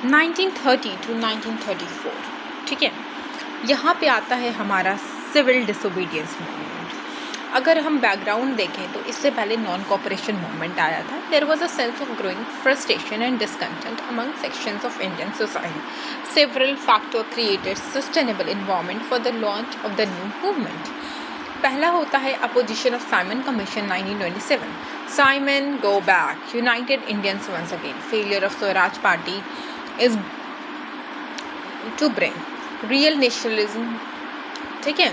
1930 to 1934, ठीक है। यहाँ पे आता है हमारा सिविल डिसोबीडियंस मूवमेंट। अगर हम बैकग्राउंड देखें तो इससे पहले नॉन कॉपरेशन मूवमेंट आया था। There was a sense of growing frustration and discontent among sections of Indian society. Several factor created sustainable environment for the launch of the new movement. पहला होता है opposition of Simon Commission 1927। Simon go back, united Indians once again, failure of Swaraj party is to bring real nationalism, ठीक है।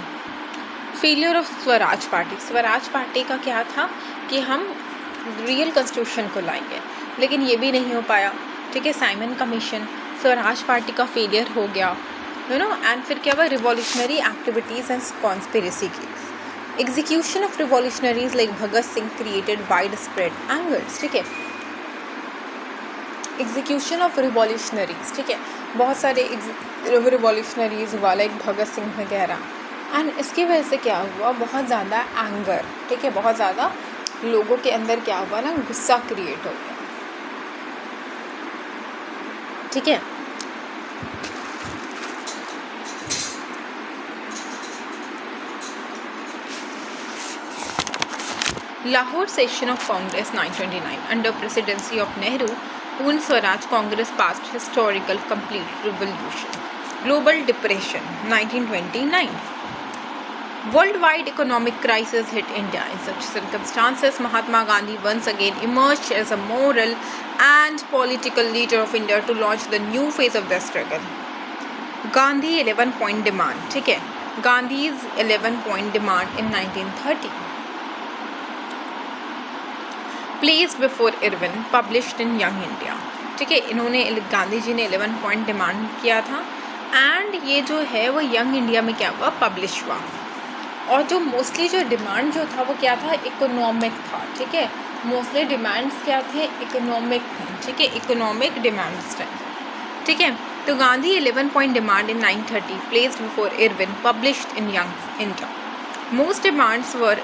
Failure of Swaraj party का क्या था कि हम रियल कॉन्स्टिट्यूशन को लाएंगे, लेकिन ये भी नहीं हो पाया, ठीक है। साइमन कमीशन, स्वराज पार्टी का फेलियर हो गया, एंड फिर क्या हुआ, revolutionary activities and conspiracy case. Execution of revolutionaries like Bhagat Singh created wide spread angers, ठीक है। एग्जीक्यूशन ऑफ रिवॉल्यूशनरीज, ठीक है, बहुत सारे रिवॉल्यूशनरीज हुआ लाइक भगत सिंह वगैरह, एंड इसकी वजह से क्या हुआ, बहुत ज़्यादा एंगर, ठीक है, बहुत ज़्यादा लोगों के अंदर क्या हुआ ना, गुस्सा क्रिएट हो गया, ठीक है। Lahore session of Congress 1929 under presidency of Nehru, Poon Swaraj Congress passed historical complete revolution. Global depression 1929. Worldwide economic crisis hit India. In such circumstances, Mahatma Gandhi once again emerged as a moral and political leader of India to launch the new phase of the struggle. Gandhi 11-point demand, ठीक है, Gandhi's 11-point demand in 1930. Placed before Irwin, published in Young India, ठीक है। इन्होंने गांधी जी ने 11 point demand किया था, and ये जो है वो यंग इंडिया में क्या हुआ, पब्लिश हुआ। और जो मोस्टली जो डिमांड जो था वो क्या था, इकोनॉमिक था, ठीक है। मोस्टली डिमांड्स क्या थे, इकोनॉमिक थे, ठीक है, इकोनॉमिक डिमांड्स थे, ठीक है। तो Gandhi 11 point demand in 1930, placed before Irwin, published in young India. Most demands were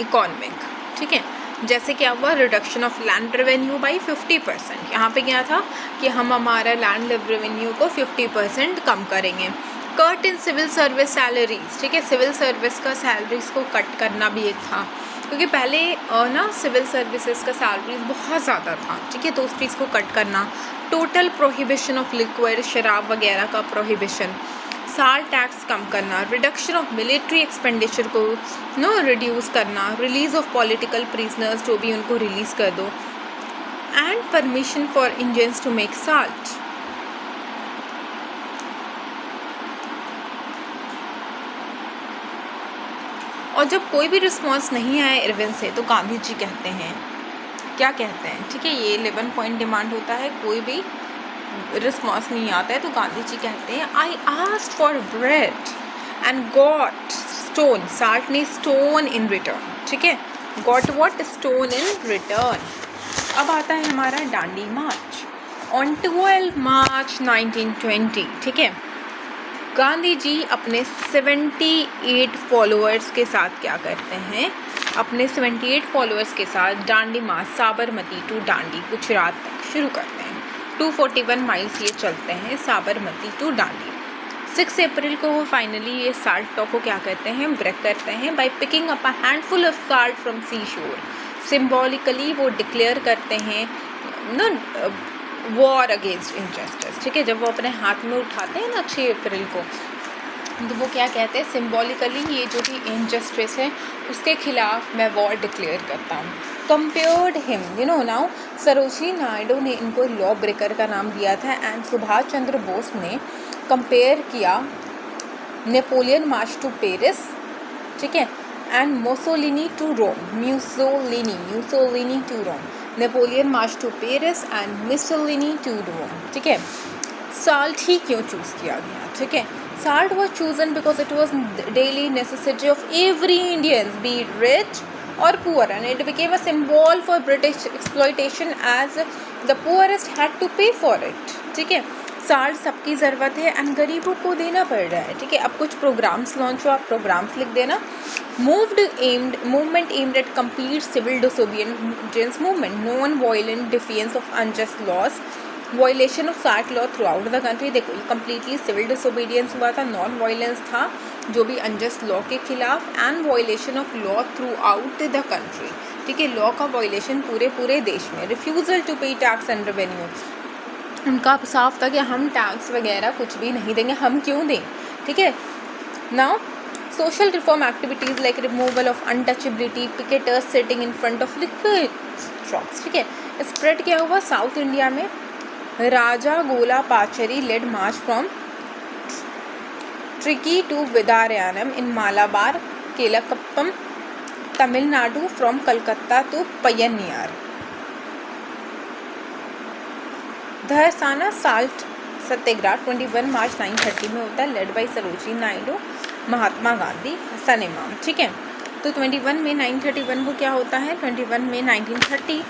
economic, ठीक है। जैसे क्या हुआ, reduction of land revenue by 50%। यहाँ पे क्या था कि हम हमारा लैंड रेवेन्यू को 50% कम करेंगे। Cut in civil service salaries, ठीक है, सिविल सर्विस का सैलरीज को कट करना भी एक था, क्योंकि पहले ना सिविल सर्विसेज का सैलरीज बहुत ज़्यादा था, ठीक है, तो उस चीज़ को कट करना। टोटल प्रोहिबिशन ऑफ लिक्विड, शराब वगैरह का प्रोहिबिशन। साल टैक्स कम करना, रिडक्शन ऑफ मिलिट्री एक्सपेंडिचर को रिड्यूस करना, रिलीज ऑफ पॉलिटिकल प्रिजनर्स, जो भी उनको रिलीज़ कर दो, and permission for Indians to make salt. और जब कोई भी रिस्पॉन्स नहीं आया इरविन से, तो गांधी जी कहते हैं, क्या कहते हैं, ठीक है, ये 11 पॉइंट डिमांड होता है, कोई भी रिस्पॉन्स नहीं आता है, तो गांधी जी कहते हैं, I asked for bread and got stone, salt ने स्टोन इन रिटर्न, ठीक है, got what, stone in return. अब आता है हमारा डांडी मार्च ऑन 12 मार्च 1920, ठीक है। गांधी जी अपने 78 फॉलोअर्स के साथ क्या करते हैं, अपने 78 फॉलोअर्स के साथ डांडी मार्च साबरमती टू डांडी गुजरात तक शुरू करते हैं। 241 माइल्स ये चलते हैं साबरमती टू डांडी। 6 अप्रैल को वो फाइनली ये साल्ट लॉ को क्या करते हैं, ब्रेक करते हैं by picking up a handful of salt from sea shore. Symbolically वो डिक्लेयर करते हैं वॉर अगेंस्ट इनजस्टिस, ठीक है। जब वो अपने हाथ में उठाते हैं ना 6 अप्रैल को, तो वो क्या कहते हैं, सिम्बॉलिकली ये जो भी इनजस्टिस है उसके खिलाफ मैं वॉर डिक्लेयर करता हूँ। Compared him, now Sarojini Naidu ने इनको लॉ ब्रेकर का नाम दिया था, एंड सुभाष चंद्र बोस ने कंपेयर किया नेपोलियन मार्च टू पेरिस, ठीक है, and Mussolini to Rome, Mussolini to Rome, Napoleon march to Paris and Mussolini to Rome, ठीक है। साल्ट ही क्यों चूज़ किया गया, ठीक है। Salt was chosen because it was daily necessity of every Indian, be it rich or poor, and it became a symbol for British exploitation as the poorest had to pay for it, ठीक है। Salt सबकी ज़रूरत है and गरीबों को देना पड़ रहा है, ठीक है। अब कुछ प्रोग्राम्स लॉन्च हुआ, आप प्रोग्राम्स लिख देना। Movement aimed at complete civil disobedience movement, non violent defence of unjust laws, violation of salt law throughout the country, देखो ये कम्प्लीटली सिविल डिसोबीडियंस हुआ था, नॉन वायलेंस था जो भी अनजस्ट लॉ के खिलाफ, and violation of law throughout the country, ठीक है, लॉ का वायलेशन पूरे देश में। रिफ्यूज़ल टू पे टैक्स एंड रेवेन्यू, उनका साफ था कि हम टैक्स वगैरह कुछ भी नहीं देंगे, हम क्यों दें, ठीक है। Now social reform activities like removal of untouchability, picketers sitting in front of liquid shops, ठीक है। स्प्रेड क्या हुआ साउथ इंडिया में, Rajagopalachari led march from Trichy to Vedaranyam in Malabar Kelappan Tamil Nadu from Calcutta to Payyanur. Dharasana salt satyagraha 21 March 1930 में होता है, लेड बाई सरोजिनी नायडू, महात्मा गांधी, हसन इमाम, ठीक है। तो 21 में 1931 को क्या होता है, 21 में 1930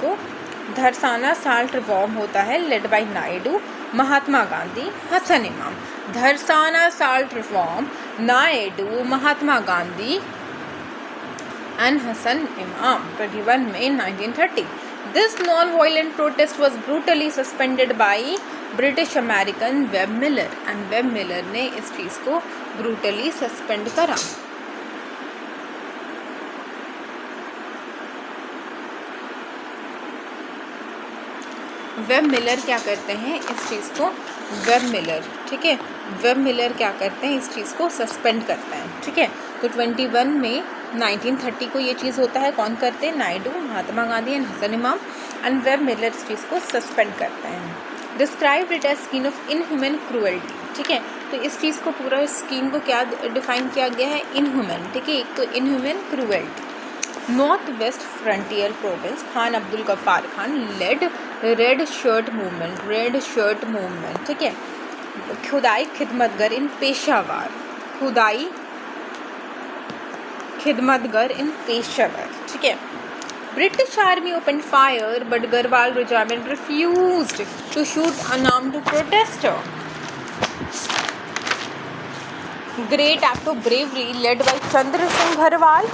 को धरसाना साल्ट रिफॉर्म होता है, led by Naidu, Mahatma Gandhi, Hasan Imam. Dharasana salt reform, Naidu, Mahatma Gandhi and Hasan Imam, 21 May 1930। This non-violent protest was brutally suspended by British American Webb Miller, and Webb Miller ने इस चीज़ को brutally suspend करा। वेब मिलर क्या करते हैं इस चीज़ को, वेब मिलर, ठीक है, वेब मिलर क्या करते हैं इस चीज़ को सस्पेंड करते हैं, ठीक है। तो 21 May 1930 को ये चीज़ होता है, कौन करते हैं, नायडू, महात्मा गांधी एंड हसन इमाम, एंड वेब मिलर इस चीज़ को सस्पेंड करते हैं। Describe it as scheme of inhuman cruelty, ठीक है। तो इस चीज़ को पूरा स्कीम को क्या डिफाइन किया गया है, इनह्यूमन, ठीक है। एक तो inhuman cruelty. North West Frontier Province, Khan Abdul Gaffar Khan led Red shirt movement, ठीक है। खुदाई खिदमतगर इन पेशावर, खुदाई खिदमतगर इन पेशावर, ठीक है। British Army opened fire, but Garhwal Regiment refused to shoot unarmed protester. Great act of bravery led by Chandra Singh Garhwal,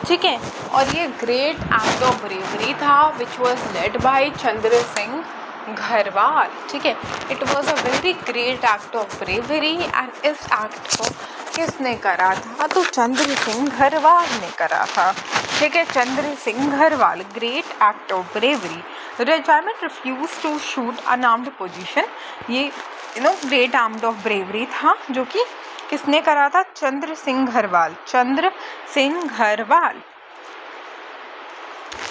ठीक है। और ये ग्रेट एक्ट ऑफ ब्रेवरी था विच वॉज लेड बाय चंद्र सिंह घरवाल, ठीक है। It was a very great act of bravery, and इस act को किसने करा था, तो चंद्र सिंह घरवाल ने करा था, ठीक है, Chandra Singh Garhwal. Great act of bravery, regiment refuse to shoot unarmed position, ये ग्रेट एक्ट ऑफ ब्रेवरी था जो कि किसने करा था, चंद्र सिंह घरवाल, चंद्र सिंह घरवाल।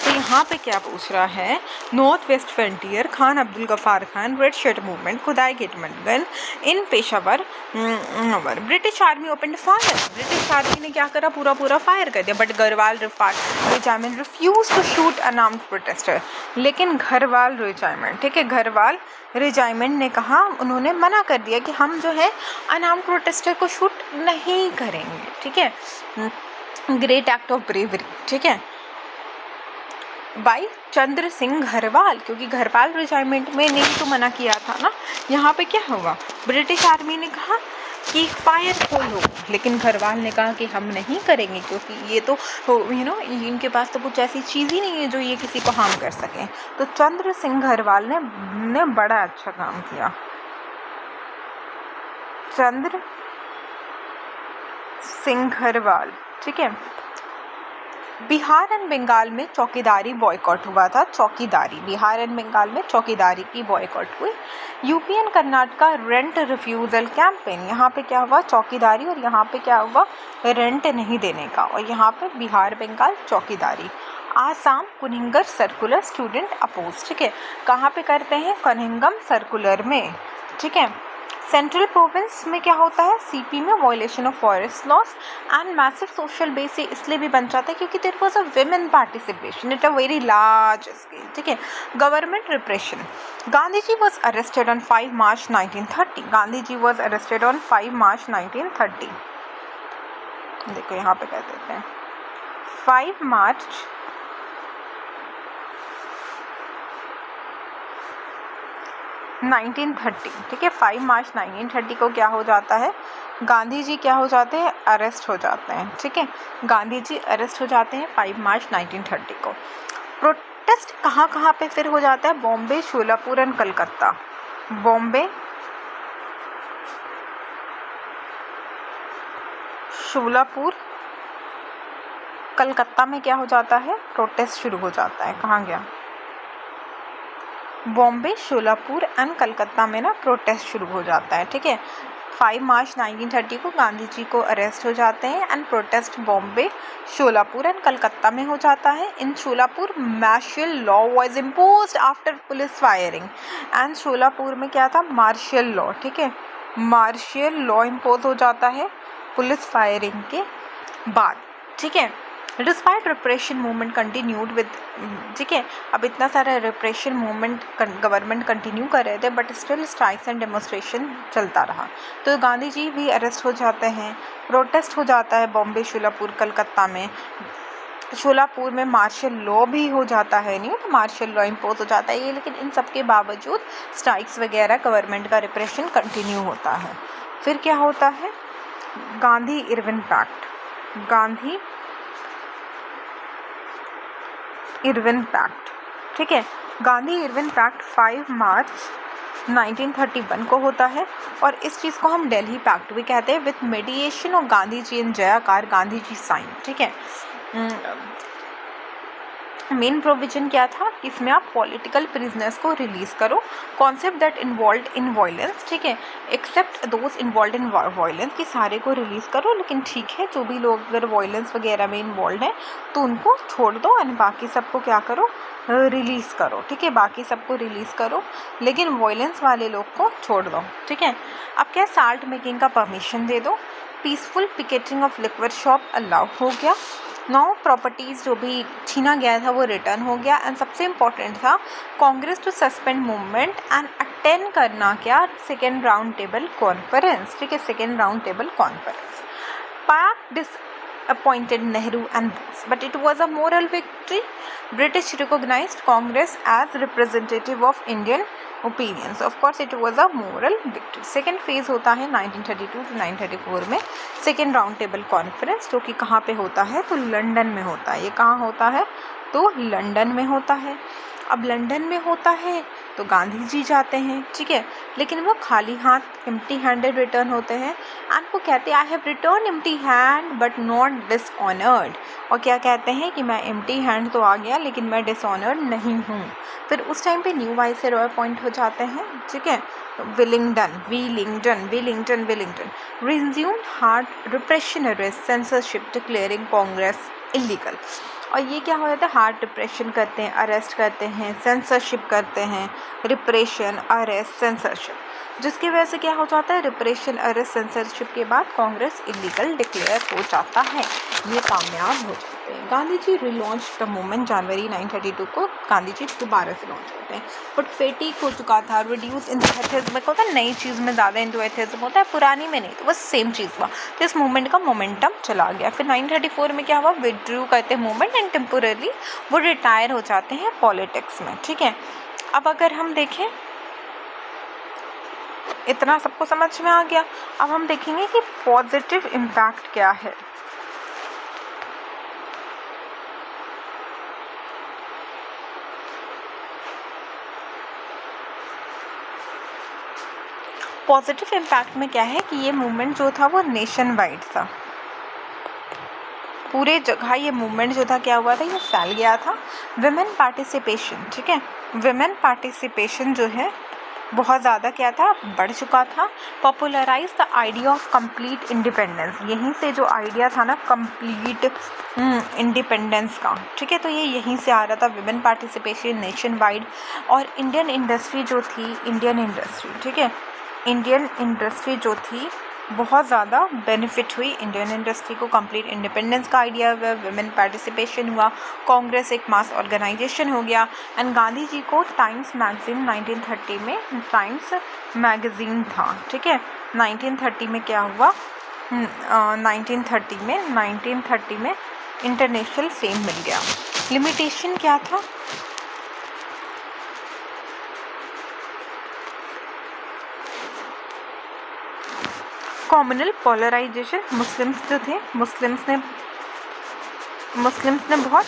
तो यहाँ पे क्या पूछ रहा है, North West Frontier, Khan Abdul Gaffar Khan, red shirt movement, Khudai Khidmatgar in Peshawar, British army open fire, British army ने क्या करा, पूरा फायर कर दिया, but Garhwal regiment refuse to shoot unarmed protester, लेकिन घरवाल रेजिमेंट, ठीक है, घरवाल रेजिमेंट ने कहा, उन्होंने मना कर दिया कि हम जो है अनआर्म्ड प्रोटेस्टर को शूट नहीं करेंगे, ठीक है। ग्रेट एक्ट ऑफ ब्रेवरी, ठीक है, बाई चंद्र सिंह घरवाल, क्योंकि घरवाल रेजिमेंट में ने तो मना किया था ना। यहाँ पे क्या हुआ, ब्रिटिश आर्मी ने कहा कि फायर खोलो, लेकिन घरवाल ने कहा कि हम नहीं करेंगे क्योंकि ये तो इनके पास तो कुछ ऐसी चीज़ ही नहीं है जो ये किसी को हार्म कर सकें। तो चंद्र सिंह घरवाल ने बड़ा अच्छा काम किया, चंद्र सिंह घरवाल, ठीक है। बिहार एंड बंगाल में चौकीदारी बॉयकॉट हुआ था, चौकीदारी, बिहार एंड बंगाल में चौकीदारी की बॉयकॉट हुई। UP and Karnataka rent refusal campaign, यहाँ पे क्या हुआ, चौकीदारी, और यहाँ पे क्या हुआ, रेंट नहीं देने का, और यहाँ पे बिहार बंगाल चौकीदारी। Assam Cunningham circular student oppose, ठीक है, कहाँ पे करते हैं, कनिंगम सर्कुलर में, ठीक है। सेंट्रल प्रोविंस में क्या होता है, सीपी में violation of forest laws and massive social base, इसलिए भी बन जाता है क्योंकि there was a women participation at a very large scale, ठीक है। Government repression, Gandhi ji was arrested on 5 March 1930, Gandhi ji was arrested on 5 March 1930, देखो यहाँ पे कह देते हैं 5 March 1930, ठीक है। 5 March 1930 को क्या हो जाता है, गांधी जी क्या हो जाते हैं, अरेस्ट हो जाते हैं, ठीक है। गांधी जी अरेस्ट हो जाते हैं 5 March 1930 को। प्रोटेस्ट कहाँ कहाँ पे फिर हो जाता है? बॉम्बे, शोलापुर एंड कलकत्ता। बॉम्बे, शोलापुर, कलकत्ता में क्या हो जाता है? प्रोटेस्ट शुरू हो जाता है। कहाँ गया? बॉम्बे, शोलापुर एंड कलकत्ता में ना प्रोटेस्ट शुरू हो जाता है। ठीक है, 5 मार्च 1930 को गांधी जी को अरेस्ट हो जाते हैं and protest Bombay, Sholapur and Calcutta में हो जाता है। In Sholapur martial law was imposed after police firing and Sholapur में क्या था? Martial law. ठीक है, मार्शल लॉ इम्पोज हो जाता है पुलिस फायरिंग के बाद। ठीक है, despite repression movement continued with, ठीक है, अब इतना सारा रिप्रेशन मूवमेंट गवर्नमेंट कंटिन्यू कर रहे थे but still strikes and demonstration चलता रहा। तो गांधी जी भी अरेस्ट हो जाते हैं, प्रोटेस्ट हो जाता है बॉम्बे, शोलापुर, कलकत्ता में। शोलापुर में मार्शल लॉ भी हो जाता है, नहीं तो मार्शल लॉ इम्पोज हो जाता है ये, लेकिन इन सब के बावजूद स्ट्राइक्स वगैरह गवर्नमेंट का रिप्रेशन कंटिन्यू होता है। फिर क्या होता है? Gandhi Irwin pact, Gandhi Irwin pact. ठीक है, गांधी इरविन पैक्ट 5 मार्च 1931 को होता है और इस चीज़ को हम दिल्ली पैक्ट भी कहते हैं। With mediation of Gandhi ji and Jayakar, Gandhi ji sign. ठीक है, मेन प्रोविजन क्या था? इसमें आप पॉलिटिकल प्रिजनर्स को रिलीज़ करो, except that involve in violence. ठीक है, except those involve in violence, कि सारे को रिलीज़ करो, लेकिन ठीक है जो भी लोग अगर वायलेंस वगैरह में इन्वॉल्व हैं तो उनको छोड़ दो एंड बाकी सबको क्या करो? रिलीज़ करो। ठीक है, बाकी सबको रिलीज़ करो लेकिन वायलेंस वाले लोग को छोड़ दो। ठीक है, अब क्या? साल्ट मेकिंग का परमिशन दे दो। Peaceful picketing of liquid shop allow हो गया। 9 प्रॉपर्टीज़ जो भी छीना गया था वो रिटर्न हो गया एंड सबसे इम्पॉर्टेंट था Congress to suspend movement and attend करना क्या? Second round table conference. ठीक है, second round table conference. Pact appointed Nehru and Bose, but it was a moral victory. British recognized Congress as representative of Indian opinions. Of course, it was a moral victory. Second phase होता है 1932 to 1934 में second round table conference, जो कि कहाँ पे होता है? तो लंदन में होता है। ये कहाँ होता है? तो लंदन में होता है। अब लंदन में होता है तो गांधी जी जाते हैं। ठीक है, लेकिन वो खाली हाथ एम्प्टी हैंडेड रिटर्न होते हैं एंड वो कहते हैं I have return empty hand but not dishonoured. और क्या कहते हैं कि मैं एम्प्टी हैंड तो आ गया लेकिन मैं डिसऑनर्ड नहीं हूँ। फिर उस टाइम पे न्यू वाइसरॉय अपॉइंट हो जाते हैं। ठीक है, Willingdon resumed hard repression arrest censorship declaring Congress illegal. और ये क्या हो जाता है? हार्ड रिप्रेशन करते हैं, अरेस्ट करते हैं, सेंसरशिप करते हैं, रिप्रेशन, अरेस्ट, सेंसरशिप, जिसकी वजह से क्या हो जाता है? रिप्रेशन, अरेस्ट, सेंसरशिप के बाद कांग्रेस इलीगल डिक्लेयर हो जाता है, ये कामयाब हो जाते हैं। Gandhi ji relaunch the movement जनवरी 1932 को गांधी जी दोबारा से लॉन्च होते हैं बट फेटिक हो चुका था, रिड्यूस एंथुसियाज्म होता है, नई चीज़ में ज़्यादा एंथुसियाज्म होता है, पुरानी में नहीं, तो बस सेम चीज़ हुआ, तो इस मूवमेंट का मोमेंटम चला गया। फिर 1934 में क्या हुआ? विड्रू करते हैं मूवमेंट एंड टेम्पोरली वो रिटायर हो जाते हैं पॉलिटिक्स में। ठीक है, अब अगर हम देखें, इतना सबको समझ में आ गया। अब हम देखेंगे कि पॉजिटिव इम्पैक्ट क्या है। पॉजिटिव इम्पैक्ट में क्या है कि ये मूवमेंट जो था वो नेशन वाइड था, पूरे जगह ये मूवमेंट जो था क्या हुआ था? ये फैल गया था। विमेन पार्टिसिपेशन, ठीक है, विमेन पार्टिसिपेशन जो है बहुत ज़्यादा क्या था? बढ़ चुका था। Popularise the idea of complete independence, यहीं से जो आइडिया था ना कंप्लीट इंडिपेंडेंस का, ठीक है, तो ये यहीं से आ रहा था, विमेन पार्टिसिपेशन नेशन वाइड। और इंडियन इंडस्ट्री जो थी, इंडियन इंडस्ट्री, ठीक है, इंडियन इंडस्ट्री जो थी बहुत ज़्यादा बेनिफिट हुई। इंडियन इंडस्ट्री को कंप्लीट इंडिपेंडेंस का आइडिया हुआ, विमेन पार्टिसिपेशन हुआ, कांग्रेस एक मास ऑर्गेनाइजेशन हो गया। एंड गांधी जी को टाइम्स मैगजीन 1930 में, टाइम्स मैगजीन था, ठीक है, 1930 में क्या हुआ? 1930 में इंटरनेशनल फेम मिल गया। लिमिटेशन क्या था? कॉम्युनल पोलराइजेशन, मुस्लिम्स जो थे, मुस्लिम्स ने बहुत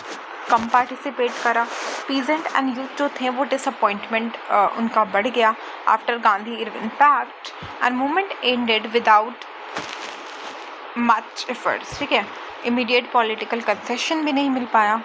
कम पार्टिसिपेट करा। पीजेंट एंड यूथ जो थे वो डिसअपॉइंटमेंट उनका बढ़ गया after Gandhi Irwin pact and movement ended without much efforts. ठीक है, इमीडिएट पॉलिटिकल कंसेशन भी नहीं मिल पाया।